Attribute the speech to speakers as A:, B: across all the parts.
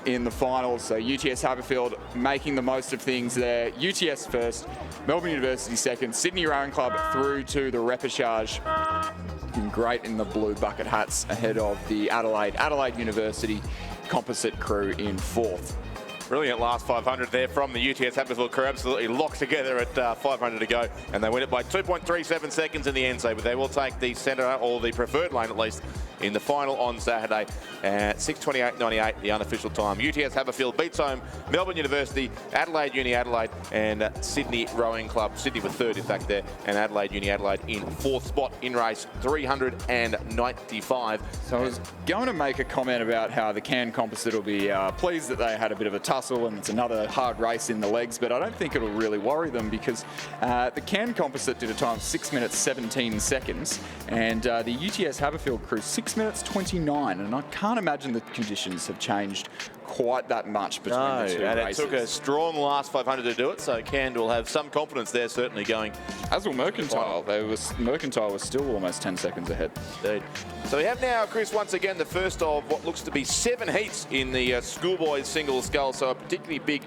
A: in the finals. So UTS Haberfield making the most of things there. UTS first, Melbourne University second, Sydney Rowing Club through to the repechage. Looking great in the blue bucket hats ahead of the Adelaide University composite crew in fourth.
B: Brilliant last 500 there from the UTS Haberfield crew. Absolutely locked together at 500 to go. And they win it by 2.37 seconds in the end. So they will take the centre, or the preferred lane at least, in the final on Saturday at 6:28.98, the unofficial time. UTS Haberfield beats home Melbourne University, Adelaide Uni Adelaide, and Sydney Rowing Club. Sydney were third, in fact, there, and Adelaide Uni Adelaide in fourth spot in race 395.
A: So I was going to make a comment about how the Cairn Composite will be pleased that they had a bit of a tussle and it's another hard race in the legs, but I don't think it'll really worry them because the Cairn Composite did a time of 6 minutes 17 seconds, and the UTS Haberfield crew 6 minutes 29, and I can't imagine the conditions have changed quite that much between the two
B: and
A: races.
B: it took a strong last 500 to do it, so Cairn will have some confidence there, certainly going.
A: As will Mercantile. Mercantile was still almost 10 seconds ahead.
B: Indeed. So we have now, Chris, once again, the first of what looks to be 7 heats in the schoolboys single scull, so a particularly big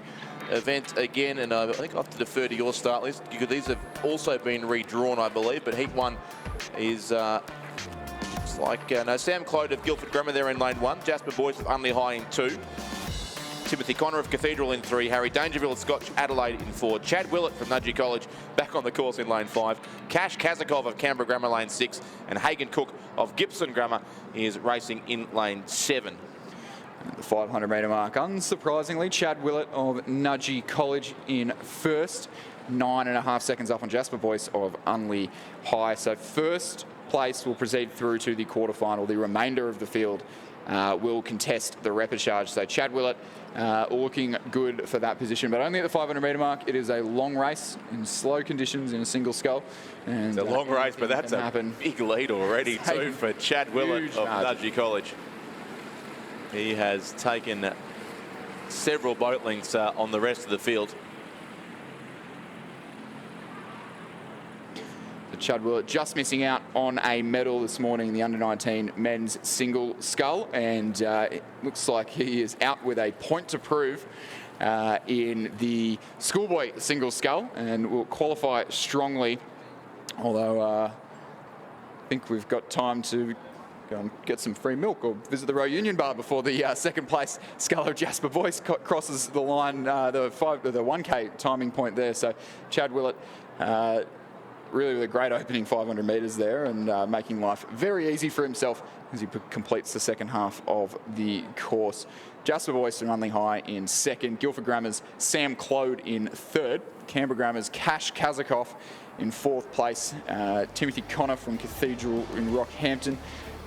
B: event again, and I think I have to defer to your start list because these have also been redrawn, I believe, but heat 1 is Sam Clode of Guildford Grammar there in lane 1, Jasper Boyce of Unley High in 2, Timothy Connor of Cathedral in 3, Harry Dangerfield of Scotch Adelaide in 4, Chad Willett from Nudgee College back on the course in lane 5, Cash Kazakov of Canberra Grammar lane 6, and Hagan Cook of Gibson Grammar is racing in lane 7.
A: At the 500 metre mark, unsurprisingly, Chad Willett of Nudgee College in first, 9.5 seconds up on Jasper Boyce of Unley High. So first place will proceed through to the quarterfinal. The remainder of the field will contest the repechage. So Chad Willett looking good for that position, but only at the 500 metre mark. It is a long race in slow conditions in a single scull. And
B: it's a long race, but that's a big lead already too for Chad Willett of Nudgee College. He has taken several boat lengths on the rest of the field.
A: Chad Willett just missing out on a medal this morning in the under-19 men's single scull, and it looks like he is out with a point to prove in the schoolboy single scull and will qualify strongly, although I think we've got time to go and get some free milk or visit the Row Union Bar before the second place sculler Jasper Boyce crosses the line, the 1K timing point there. So Chad Willett really with a great opening 500 metres there and making life very easy for himself as he completes the second half of the course. Jasper Boyce from Unley High in second, Guildford Grammar's Sam Clode in third, Canberra Grammar's Cash Kazakov in fourth place, Timothy Connor from Cathedral in Rockhampton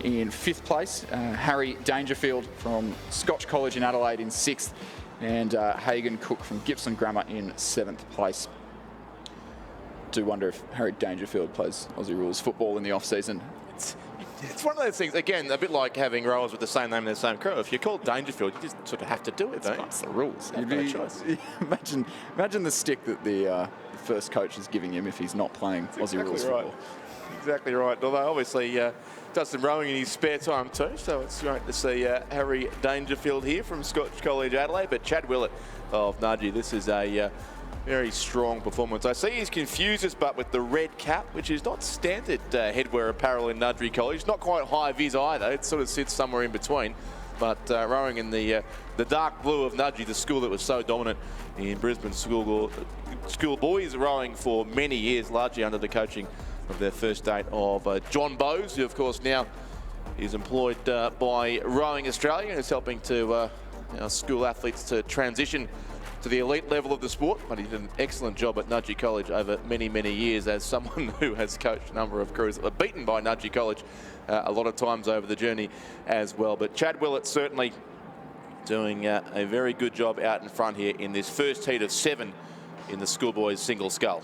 A: in fifth place, Harry Dangerfield from Scotch College in Adelaide in sixth, and Hagan Cook from Gibson Grammar in seventh place. Do wonder if Harry Dangerfield plays Aussie rules football in the off-season.
B: It's one of those things, again, a bit like having rowers with the same name and the same crew. If you're called Dangerfield, you just sort of have to do it, don't you?
A: That's the rules.
B: No choice.
A: Imagine the stick that the first coach is giving him if he's not playing Aussie rules football.
B: Exactly right. Although obviously does some rowing in his spare time too, so it's great to see Harry Dangerfield here from Scotch College Adelaide. But Chad Willett of Nudgee, this is a very strong performance. I see he's confused us, but with the red cap, which is not standard headwear apparel in Nudgee College. Not quite high vis either. It sort of sits somewhere in between. But rowing in the dark blue of Nudgee, the school that was so dominant in Brisbane school boys rowing for many years, largely under the coaching of their first date of John Bowes, who of course now is employed by Rowing Australia and is helping to our school athletes to transition to the elite level of the sport. But he did an excellent job at Nudgee College over many, many years as someone who has coached a number of crews that were beaten by Nudgee College a lot of times over the journey as well. But Chad Willett certainly doing a very good job out in front here in this first heat of 7 in the schoolboys single scull.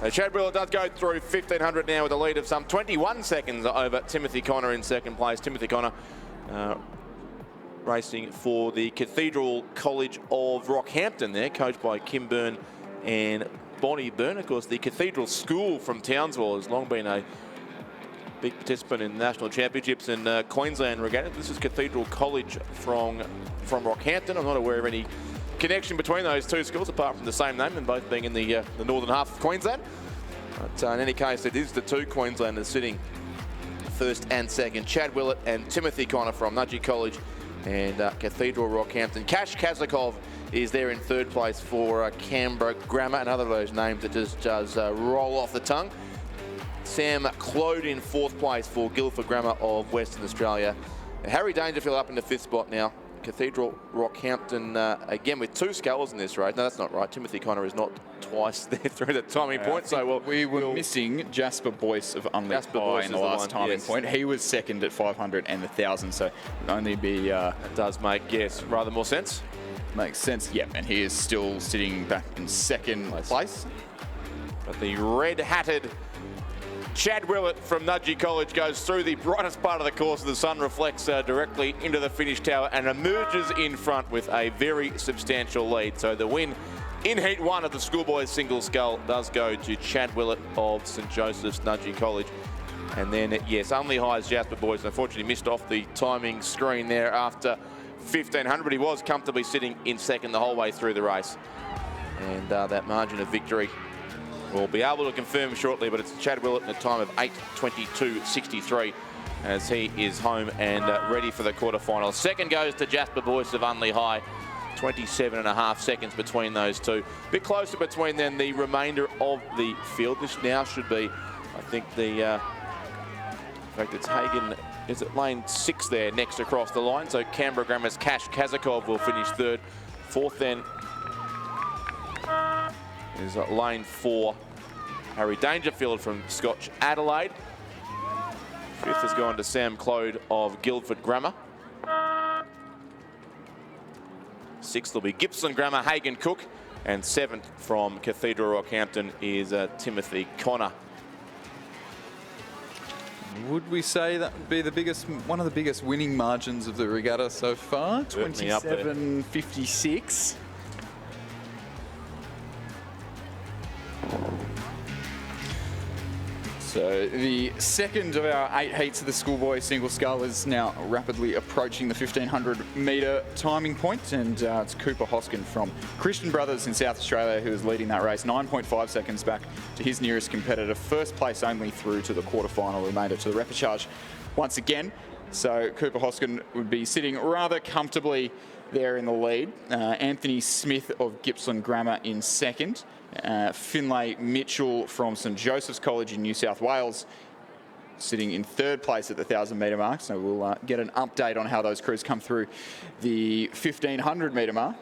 B: Chad Willett does go through 1,500 now with a lead of some 21 seconds over Timothy Connor in second place. Timothy Connor racing for the Cathedral College of Rockhampton there, coached by Kim Byrne and Bonnie Byrne. Of course, the Cathedral School from Townsville has long been a big participant in national championships in Queensland regatta. This is Cathedral College from Rockhampton. I'm not aware of any connection between those two schools apart from the same name and both being in the northern half of Queensland. But in any case, it is the two Queenslanders sitting first and second. Chad Willett and Timothy Connor from Nudgee College and Cathedral Rockhampton. Cash Kazakov is there in third place for Canberra Grammar. Another of those names that just does roll off the tongue. Sam Clode in fourth place for Guildford Grammar of Western Australia. Harry Dangerfield up in the fifth spot now. Cathedral Rockhampton again with two scullers in this race. No, that's not right. Timothy Connor is not twice there through the timing point. So
A: we were missing Jasper Boyce of Unley High in the last timing point. He was second at 500 and 1,000, so it'd only be...
B: that does make, yes, rather more sense.
A: Makes sense, yeah, and he is still sitting back in second place.
B: But the red-hatted Chad Willett from Nudgee College goes through the brightest part of the course. The sun reflects directly into the finish tower and emerges in front with a very substantial lead. So the win in Heat 1 of the schoolboys single scull does go to Chad Willett of St Joseph's Nudgee College. And then, yes, Unley High's Jasper Boyce unfortunately missed off the timing screen there after 1,500, but he was comfortably sitting in second the whole way through the race. And that margin of victory we'll be able to confirm shortly, but it's Chad Willett in a time of 8:22.63 as he is home and ready for the quarterfinals. Second goes to Jasper Boyce of Unley High. 27.5 seconds between those two. A bit closer between then the remainder of the field. This now should be, I think, in fact, it's Hagen, is it lane 6 there next across the line. So Canberra Grammar's Cash Kazakov will finish third. Fourth then is lane 4, Harry Dangerfield from Scotch Adelaide. Fifth has gone to Sam Clode of Guildford Grammar. Sixth will be Gippsland Grammar, Hagen Cook. And seventh from Cathedral Rockhampton is Timothy Connor.
A: Would we say that would be one of the biggest winning margins of the regatta so far? 27.56. So the second of our 8 heats of the schoolboy single scull is now rapidly approaching the 1,500 metre timing point, and it's Cooper Hoskin from Christian Brothers in South Australia who is leading that race, 9.5 seconds back to his nearest competitor. First place only through to the quarterfinal, remainder to the repechage once again. So Cooper Hoskin would be sitting rather comfortably there in the lead. Anthony Smith of Gippsland Grammar in second. Finlay Mitchell from St Joseph's College in New South Wales sitting in third place at the 1,000 metre mark. So we'll get an update on how those crews come through the 1,500 metre mark.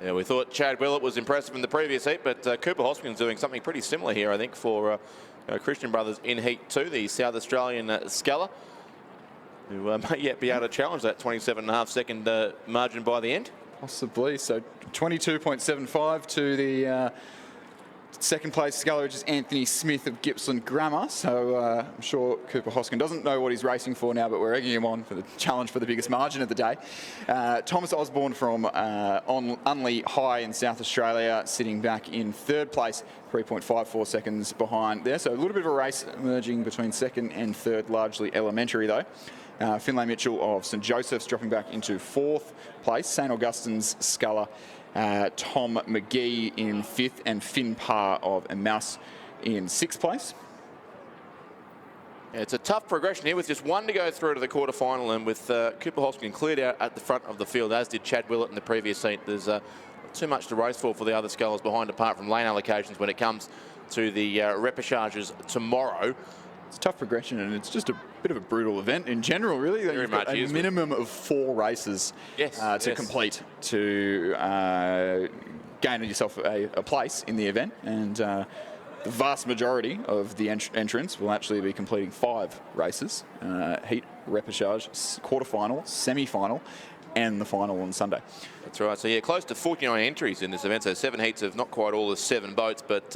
B: Yeah, we thought Chad Willett was impressive in the previous heat, but Cooper Hoskin's doing something pretty similar here, I think, for Christian Brothers in Heat 2, the South Australian sculler, who may yet be able to challenge that 27.5 second margin by the end.
A: Possibly. So 22.75 to the second place sculler, which is Anthony Smith of Gippsland Grammar. So I'm sure Cooper Hoskin doesn't know what he's racing for now, but we're egging him on for the challenge for the biggest margin of the day. Thomas Osborne from Unley High in South Australia sitting back in third place, 3.54 seconds behind there. So a little bit of a race emerging between second and third, largely elementary though. Finlay Mitchell of St Joseph's dropping back into fourth place. St Augustine's sculler Tom McGee in fifth, and Finn Parr of Emmaus in sixth place.
B: Yeah, it's a tough progression here with just one to go through to the quarterfinal, and with Cooper Hoskin cleared out at the front of the field, as did Chad Willett in the previous heat. There's too much to race for the other scullers behind, apart from lane allocations when it comes to the repechages tomorrow.
A: It's a tough progression, and it's just a bit of a brutal event in general, really. You've got a minimum of 4 races to complete to gain yourself a place in the event, and the vast majority of the entrants will actually be completing 5 races: heat, repechage, quarterfinal, semi-final, and the final on Sunday.
B: That's right. So, yeah, close to 49 entries in this event. So 7 heats of not quite all the 7 boats, but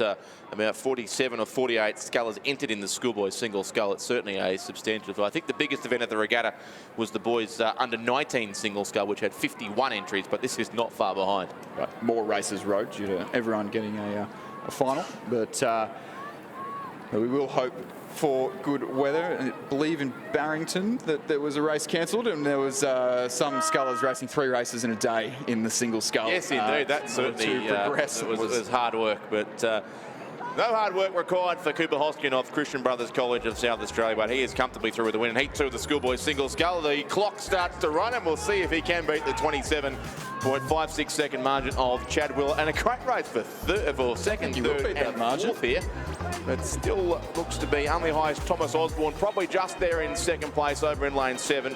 B: about 47 or 48 scullers entered in the schoolboys single scull. It's certainly a substantial. I think the biggest event at the regatta was the boys under 19 single scull, which had 51 entries, but this is not far behind.
A: Right. More races rode due to everyone getting a final, but we will hope for good weather. I believe in Barrington that there was a race cancelled, and there was some scullers racing 3 races in a day in the single scull.
B: Yes, indeed. That certainly was hard work, but no hard work required for Cooper Hoskin of Christian Brothers College of South Australia, but he is comfortably through with the win in Heat 2 of the schoolboys single scull. The clock starts to run, and we'll see if he can beat the 27.56 second margin of Chad Willett, and a great race for second, third, and fourth here. But still looks to be only highest Thomas Osborne, probably just there in second place over in lane 7.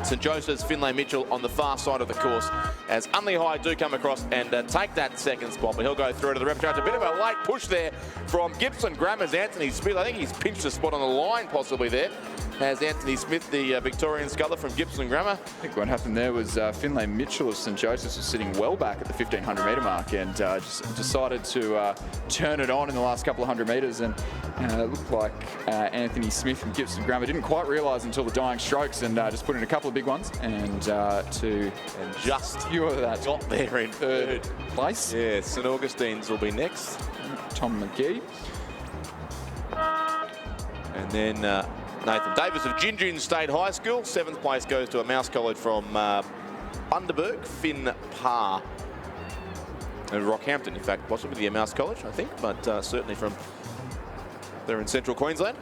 B: St Joseph's Finlay Mitchell on the far side of the course as Unley High do come across and take that second spot, but he'll go through to the repertoire. It's a bit of a late push there from Gibson Grammer's Anthony Smith. I think he's pinched a spot on the line possibly there. Has Anthony Smith, the Victorian sculler from Gibson Grammar.
A: I think what happened there was Finlay Mitchell of St Joseph's was sitting well back at the 1500 metre mark and just decided to turn it on in the last couple of 100 metres, and it looked like Anthony Smith from Gibson Grammar didn't quite realise until the dying strokes and just put in a couple of big ones and just secure that
B: got there in third
A: place.
B: Yeah, St Augustine's will be next.
A: Tom McGee.
B: And then Nathan Davis of Gingin State High School. 7th place goes to a Mouse College from Bundaberg, Finn Parr. And Rockhampton, in fact, possibly the Mouse College, I think, but certainly from there in central Queensland.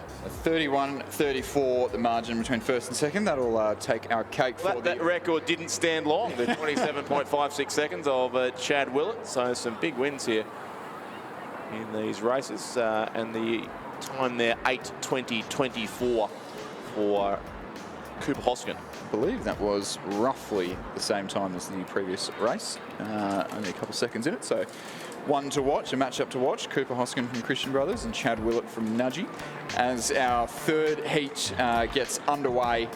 A: 31-34 the margin between first and second. That'll take our cake for
B: that record didn't stand long, the 27.56 seconds of Chad Willett. So some big wins here in these races. And the time there, 8:20.24 for Cooper Hoskin.
A: I believe that was roughly the same time as the previous race. Only a couple seconds in it, so one to watch, a match-up to watch. Cooper Hoskin from Christian Brothers and Chad Willett from Nudgee. As our third heat gets underway,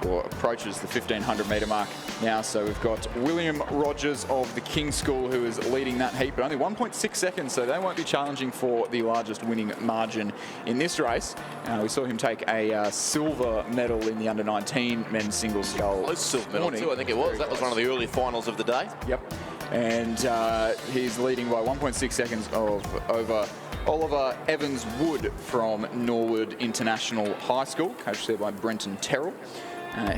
A: or approaches the 1500 metre mark now. So we've got William Rogers of the King School who is leading that heat, but only 1.6 seconds, so they won't be challenging for the largest winning margin in this race. We saw him take a silver medal in the under-19 men's single scull.
B: Close silver medal too, I think it was. That was one of the early finals of the day.
A: Yep. And he's leading by 1.6 seconds over Oliver Evans Wood from Norwood International High School, coached there by Brenton Terrell.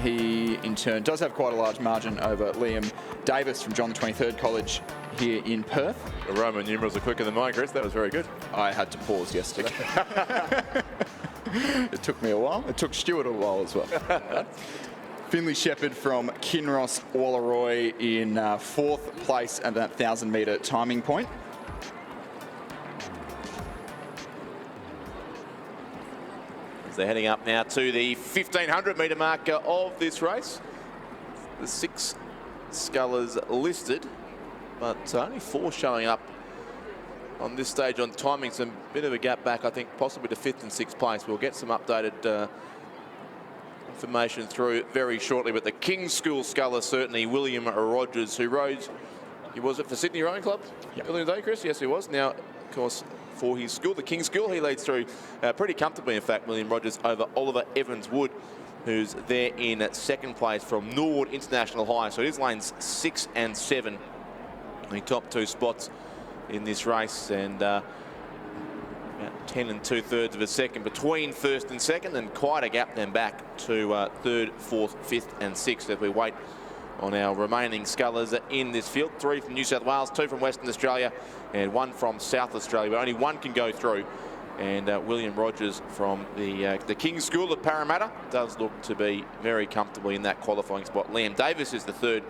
A: He, in turn, does have quite a large margin over Liam Davis from John the 23rd College here in Perth.
B: The Roman numerals are quicker than mine, Chris. That was very good.
A: I had to pause yesterday. It took me a while. It took Stuart a while as well. Finley Shepherd from Kinross Wallaroi in 4th place at that 1,000 metre timing point.
B: They're heading up now to the 1,500 metre marker of this race. The 6 scullers listed, but only 4 showing up on this stage on timing. Some bit of a gap back, I think, possibly to 5th and 6th place. We'll get some updated information through very shortly. But the King's School sculler, certainly William Rogers, who rode, was it for Sydney Rowing Club earlier in the day, Chris? Yes, he was. Now, of course, for his school, the King's School, he leads through pretty comfortably, in fact, William Rogers over Oliver Evans Wood, who's there in 2nd place from Norwood International High. So it is lanes 6 and 7, the top 2 spots in this race, and about 10 2/3 of a second between 1st and 2nd, and quite a gap then back to 3rd, 4th, 5th and 6th as we wait on our remaining scullers in this field. 3 from New South Wales, 2 from Western Australia, and 1 from South Australia, but only 1 can go through. And William Rogers from the King's School of Parramatta does look to be very comfortably in that qualifying spot. Liam Davis is the 3rd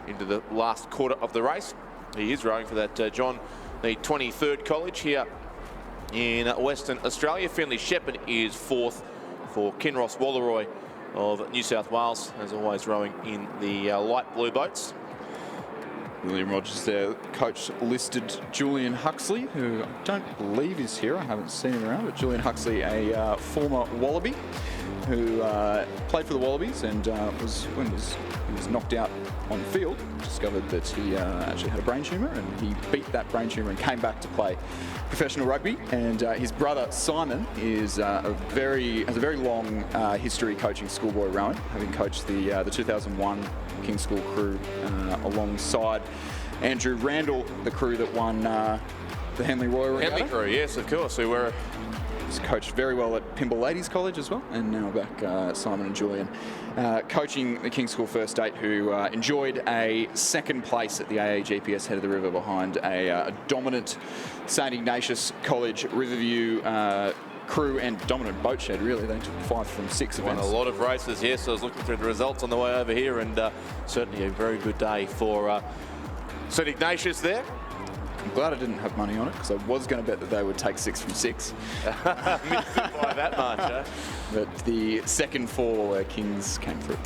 B: into the last quarter of the race. He is rowing for that John the 23rd College here in Western Australia. Finley Shepherd is 4th for Kinross Wallaroi of New South Wales, as always rowing in the light blue boats.
A: William Rogers there, coach listed Julian Huxley, who I don't believe is here. I haven't seen him around, but Julian Huxley, a former Wallaby. who played for the Wallabies and when he was knocked out on the field, discovered that he actually had a brain tumour, and he beat that brain tumour and came back to play professional rugby. And his brother Simon has a very long history coaching schoolboy rowing, having coached the 2001 King's School crew alongside Andrew Randall, the crew that won the Henley Royal Regatta.
B: Henley crew, yes, of course, who were...
A: He's coached very well at Pymble Ladies College as well, and now back Simon and Julian coaching the King's School First 8, who enjoyed a second place at the AAGPS Head of the River behind a dominant St Ignatius College Riverview crew and dominant boat shed, really. They took 5 from 6 events.
B: Won a lot of races, yes. I was looking through the results on the way over here, and certainly a very good day for St Ignatius there.
A: I'm glad I didn't have money on it, because I was going to bet that they would take 6 from 6.
B: Missed it by that much, eh?
A: But the second 4 Kings came through.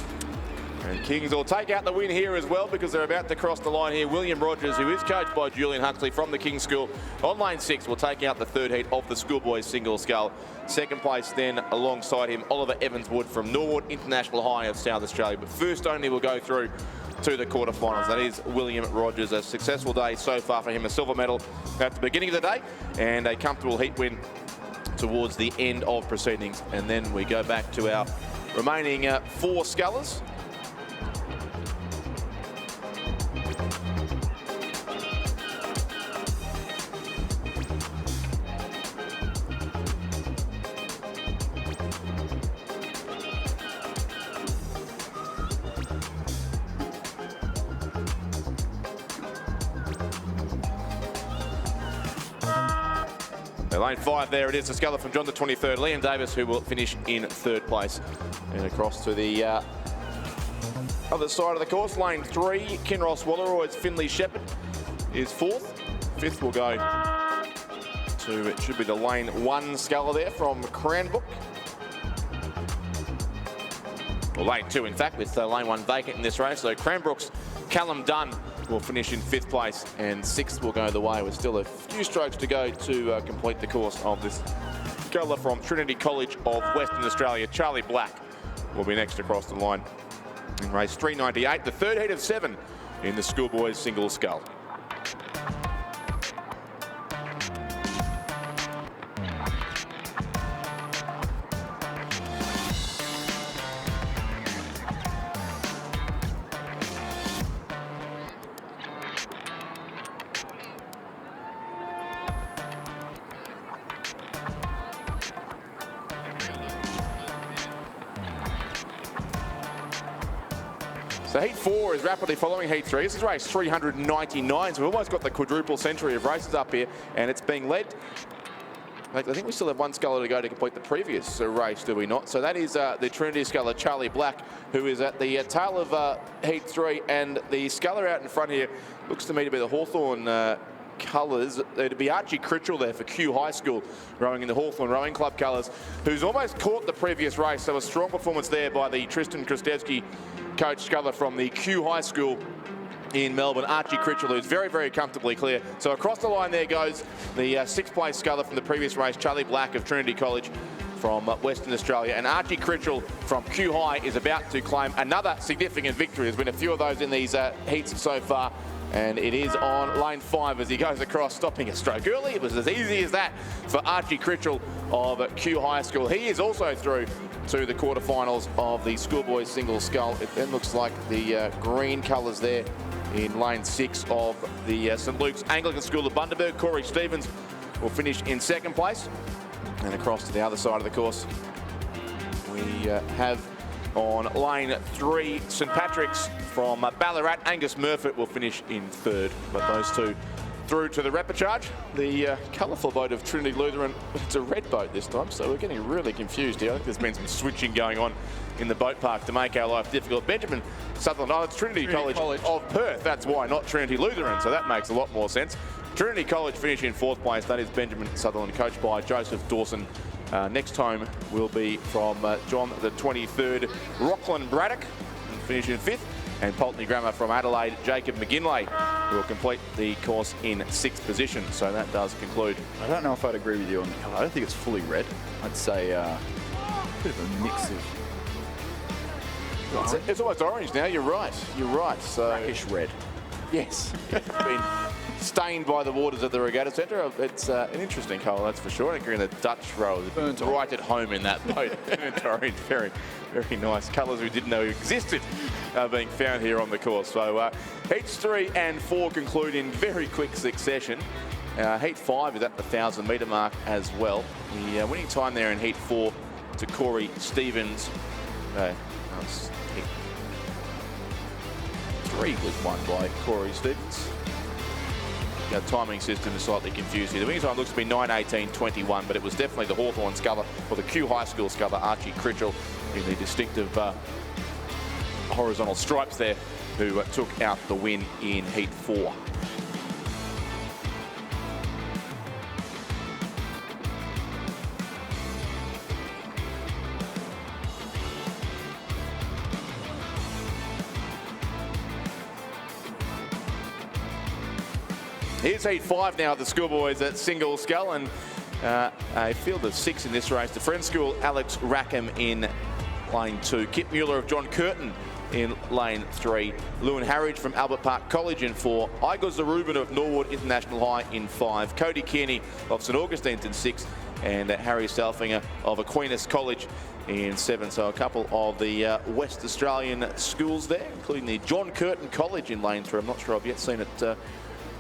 B: And Kings will take out the win here as well, because they're about to cross the line here. William Rogers, who is coached by Julian Huxley from the King's School, on lane 6 will take out the third heat of the schoolboys single scull. Second place then alongside him, Oliver Evans-Wood from Norwood International High of South Australia. But first only will go through to the quarterfinals. That is William Rogers. A successful day so far for him. A silver medal at the beginning of the day and a comfortable heat win towards the end of proceedings. And then we go back to our remaining 4 scullers. Lane 5 there it is, the sculler from John the 23rd, Liam Davis, who will finish in 3rd place. And across to the other side of the course, lane 3, Kinross Wallaroy's Finley Shepherd is 4th. 5th will go to, it should be the lane 1 sculler there from Cranbrook. Or lane 2 in fact, with lane 1 vacant in this race. So Cranbrook's Callum Dunn will finish in 5th place, and 6th will go the way with still a few strokes to go to complete the course of this sculler from Trinity College of Western Australia. Charlie Black will be next across the line in race 398, the third heat of 7 in the schoolboys single scull. So heat 4 is rapidly following heat 3. This is race 399, so we've almost got the quadruple century of races up here, and it's being led. I think we still have 1 sculler to go to complete the previous race, do we not? So that is the Trinity sculler, Charlie Black, who is at the tail of heat 3, and the sculler out in front here looks to me to be the Hawthorn colours. It'd be Archie Critchell there for Kew High School, rowing in the Hawthorn Rowing Club colours, who's almost caught the previous race. So a strong performance there by the Tristan Kristevsky coach sculler from the Kew High School in Melbourne, Archie Critchell, who's very, very comfortably clear. So across the line there goes the 6th place sculler from the previous race, Charlie Black of Trinity College from Western Australia. And Archie Critchell from Kew High is about to claim another significant victory. There's been a few of those in these heats so far. And it is on lane 5 as he goes across, stopping a stroke early. It was as easy as that for Archie Critchell of Kew High School. He is also through to the quarterfinals of the schoolboys single scull. It then looks like the green colours there in lane 6 of the St Luke's Anglican School of Bundaberg. Corey Stevens will finish in 2nd place. And across to the other side of the course, we have on lane 3 St Patrick's from Ballarat. Angus Murfitt will finish in 3rd. But those two through to the repechage. The colourful boat of Trinity Lutheran, it's a red boat this time, so we're getting really confused here. I think there's been some switching going on in the boat park to make our life difficult. Benjamin Sutherland, oh, it's Trinity College of Perth, that's why, not Trinity Lutheran, so that makes a lot more sense. Trinity College finish in 4th place. That is Benjamin Sutherland, coached by Joseph Dawson. Next home will be from John the 23rd, Rockland Braddock, and finish in 5th. And Pulteney Grammar from Adelaide, Jacob McGinlay will complete the course in 6th position. So that does conclude.
A: I don't know if I'd agree with you on the colour. I don't think it's fully red. I'd say
C: Bit of a mix of
B: It's almost orange now. You're right. You're right. So
C: brackish red.
B: yes, it's been stained by the waters of the Regatta Centre. It's an interesting colour, that's for sure. I think you're in the Dutch row.
C: Burnt
B: right at home in that boat. Burnt orange. Very, very nice. Colours we didn't know existed being found here on the course. So heats 3 and 4 conclude in very quick succession. Heat 5 is at the 1,000-metre mark as well. The winning time there in Heat 4 to Corey Stevens. Heat 3 was won by Corey Stevens. The timing system is slightly confused here. The winning time looks to be 9:18.21, but it was definitely the Hawthorn sculler, or the Kew High School sculler, Archie Critchell, in the distinctive horizontal stripes there, who took out the win in Heat 4. Here's Heat 5 now at the schoolboys at Single Scull, and a field of 6 in this race. The Friends School, Alex Rackham in lane 2. Kip Mueller of John Curtin in lane 3. Lewin Harridge from Albert Park College in 4. Igor Zarubin of Norwood International High in 5. Cody Kearney of St Augustine's in 6. And Harry Salfinger of Aquinas College in 7. So a couple of the West Australian schools there, including the John Curtin College in lane 3. I'm not sure I've yet seen it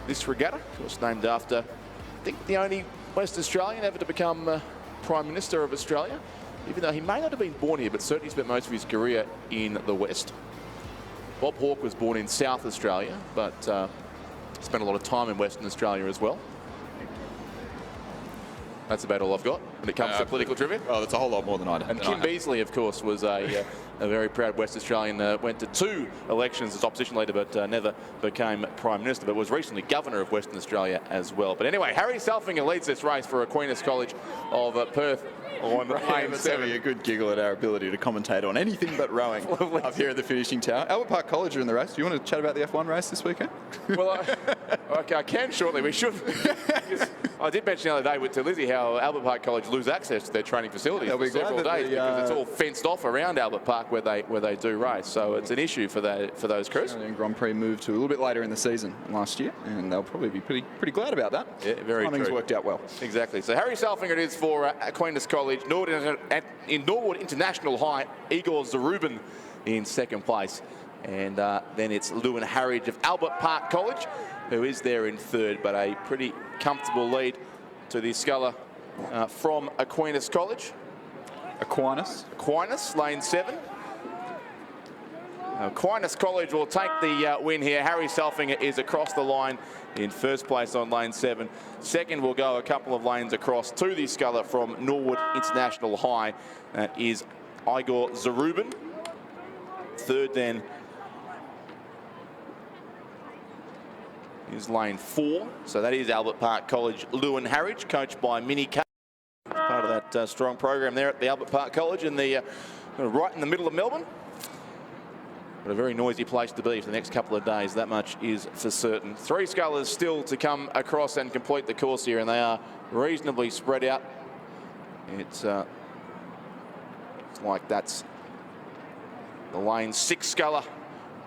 B: this regatta. Of course, named after, I think, the only West Australian ever to become Prime Minister of Australia, even though he may not have been born here, but certainly spent most of his career in the West. Bob Hawke was born in South Australia, but spent a lot of time in Western Australia as well. That's about all I've got when it comes to political trivia.
C: Oh, that's a whole lot more than I did.
B: And Kim Beazley, of course, was a very proud West Australian. Went to 2 elections as opposition leader, but never became Prime Minister, but was recently Governor of Western Australia as well. But anyway, Harry Salfinger leads this race for Aquinas College of Perth on lane 7.
C: Having a good giggle at our ability to commentate on anything but rowing up here at the finishing tower. Albert Park College are in the race. Do you want to chat about the F1 race this weekend?
B: Well, okay, I can shortly. We should. I did mention the other day to Lizzie how Albert Park College lose access to their training facilities for several days because it's all fenced off around Albert Park where they do race. So it's an issue for those crews.
C: Australian Grand Prix moved to a little bit later in the season last year, and they'll probably be pretty glad about that.
B: Yeah, very
C: Timing's
B: true.
C: worked out well.
B: Exactly. So Harry Salfinger it is for Aquinas College. In Norwood International High, Igor Zarubin in 2nd place. And then it's Lewin Harridge of Albert Park College, who is there in 3rd, but a pretty comfortable lead to the sculler from Aquinas College. Aquinas, lane 7. Aquinas College will take the win here. Harry Salfinger is across the line in 1st place on lane 7. 2nd will go a couple of lanes across to the sculler from Norwood International High. That is Igor Zarubin. 3rd then is lane 4. So that is Albert Park College, Lewin Harridge, coached by Minnie K. Part of that strong program there at the Albert Park College in the right in the middle of Melbourne. But a very noisy place to be for the next couple of days, that much is for certain. 3 scullers still to come across and complete the course here, and they are reasonably spread out. It's like that's the lane 6 sculler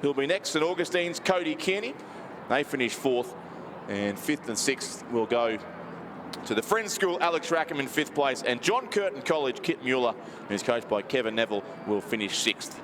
B: who'll be next. St Augustine's Cody Kearney. They finish 4th, and 5th and 6th will go to the Friends School, Alex Rackham in 5th place, and John Curtin College, Kip Mueller, who's coached by Kevin Neville, will finish 6th.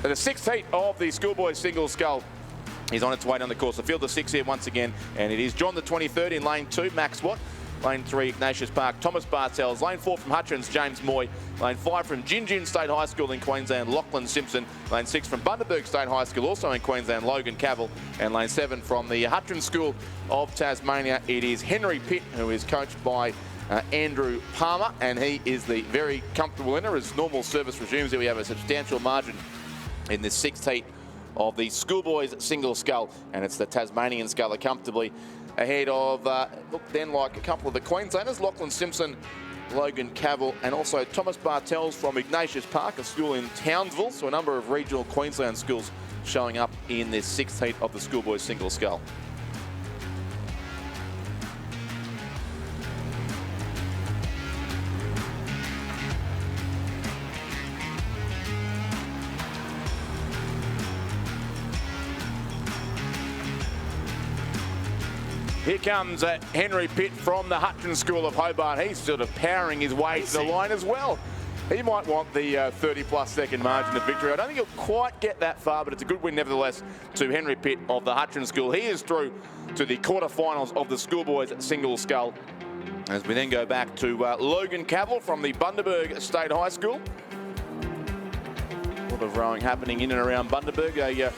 B: The sixth heat of the schoolboys single scull is on its way down the course. The field of 6 here once again, and it is John the 23rd in lane 2, Max Watt. Lane 3, Ignatius Park, Thomas Bartels. Lane 4 from Hutchins, James Moy. Lane 5 from Gin State High School in Queensland, Lachlan Simpson. Lane 6 from Bundaberg State High School, also in Queensland, Logan Cavill. And lane 7 from the Hutchins School of Tasmania, it is Henry Pitt, who is coached by Andrew Palmer, and he is the very comfortable winner. As normal service resumes here, we have a substantial margin in this sixth heat of the schoolboys single scull, and it's the Tasmanian sculler comfortably ahead of, look then like a couple of the Queenslanders, Lachlan Simpson, Logan Cavill, and also Thomas Bartels from Ignatius Park, a school in Townsville. So a number of regional Queensland schools showing up in this sixth heat of the schoolboys single scull. Here comes Henry Pitt from the Hutchins School of Hobart. He's sort of powering his way to the line as well. He might want the 30-plus second margin of victory. I don't think he'll quite get that far, but it's a good win nevertheless to Henry Pitt of the Hutchins School. He is through to the quarterfinals of the schoolboys single scull. As we then go back to Logan Cavill from the Bundaberg State High School. A lot of rowing happening in and around Bundaberg.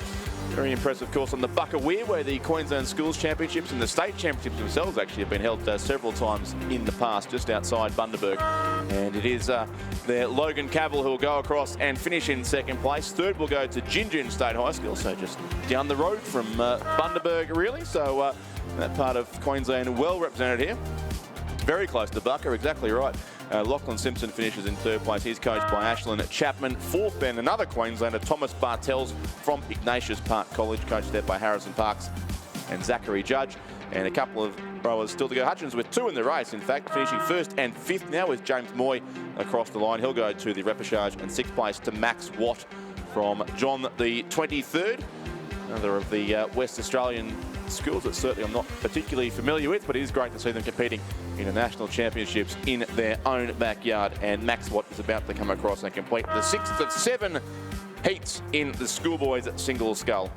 B: Very impressive course on the Buckaweer, where the Queensland Schools Championships and the State Championships themselves actually have been held several times in the past, just outside Bundaberg. And it is their Logan Cavill who will go across and finish in second place. Third will go to Gin State High School, so just down the road from Bundaberg, really. So that part of Queensland well represented here. Very close to Bucka, exactly right. Lachlan Simpson finishes in third place. He's coached by Ashlyn Chapman. Fourth, then another Queenslander, Thomas Bartels from Ignatius Park College, coached there by Harrison Parks and Zachary Judge. And a couple of rowers still to go. Hutchins with 2 in the race, in fact, finishing first and fifth now with James Moy across the line. He'll go to the repechage, and sixth place to Max Watt from John the 23rd. Another of the West Australian schools that certainly I'm not particularly familiar with, but it is great to see them competing in the national championships in their own backyard. And Max Watt is about to come across and complete the 6th of 7 heats in the schoolboys single scull.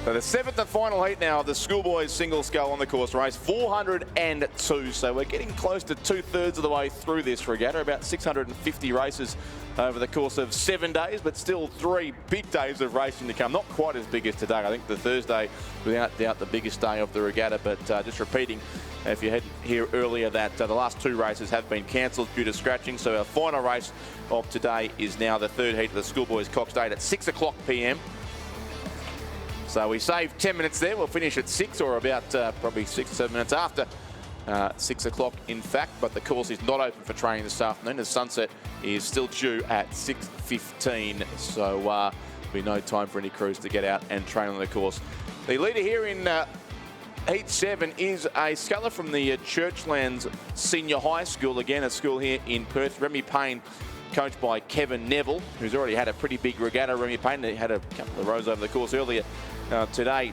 B: So the 7th and final heat now of the schoolboys single scull on the course race, 402. So we're getting close to 2/3 of the way through this regatta, about 650 races over the course of 7 days, but still 3 big days of racing to come. Not quite as big as today. I think the Thursday, without doubt, the biggest day of the regatta, but just repeating, if you had here earlier, that the last 2 races have been cancelled due to scratching. So our final race of today is now the 3rd heat of the schoolboys Cox Date at 6 o'clock p.m. So we saved 10 minutes there. We'll finish at 6, or about probably 6 or 7 minutes after 6 o'clock, in fact. But the course is not open for training this afternoon. The sunset is still due at 6:15. So there'll be no time for any crews to get out and train on the course. The leader here in Heat 7 is a sculler from the Churchlands Senior High School. Again, a school here in Perth. Remy Payne, coached by Kevin Neville, who's already had a pretty big regatta. Remy Payne, he had a couple of rows over the course earlier today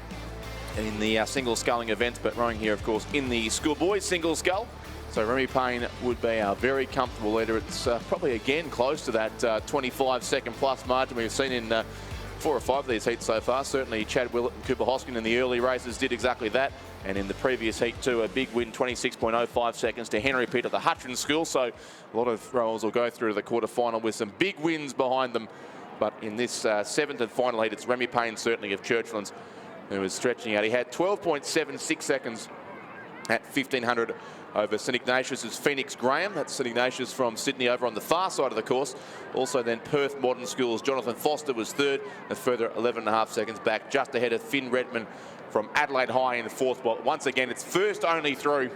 B: in the single sculling event, but rowing here, of course, in the schoolboys single scull. So Remy Payne would be our very comfortable leader. It's probably, again, close to that 25-second plus margin we've seen in 4 or 5 of these heats so far. Certainly Chad Willett and Cooper Hoskin in the early races did exactly that. And in the previous heat too, a big win, 26.05 seconds to Henry Pitt of the Hutchins School. So a lot of rowers will go through to the quarterfinal with some big wins behind them. But in this 7th and final heat, it's Remy Payne, certainly of Churchlands, who is stretching out. He had 12.76 seconds at 1500 over St Ignatius' Phoenix Graham. That's St Ignatius from Sydney over on the far side of the course. Also then Perth Modern Schools' Jonathan Foster was third, a further 11.5 seconds back, just ahead of Finn Redmond from Adelaide High in the 4th spot. Once again, it's first only through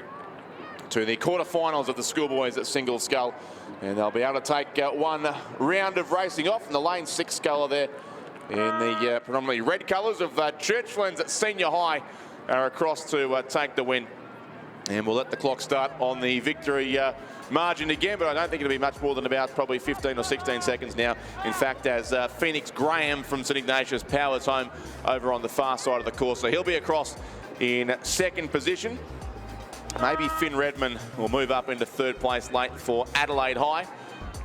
B: to the quarterfinals of the schoolboys at Single Scull. And they'll be able to take one round of racing off in the lane 6 sculler there in the predominantly red colours of Churchlands at Senior High are across to take the win. And we'll let the clock start on the victory margin again, but I don't think it'll be much more than about probably 15 or 16 seconds now. In fact, as Phoenix Graham from St Ignatius powers home over on the far side of the course. So he'll be across in second position. Maybe Finn Redman will move up into third place late for Adelaide High.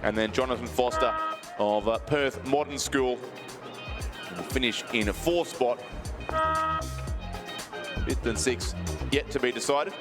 B: And then Jonathan Foster of Perth Modern School will finish in a fourth spot. Fifth and sixth yet to be decided.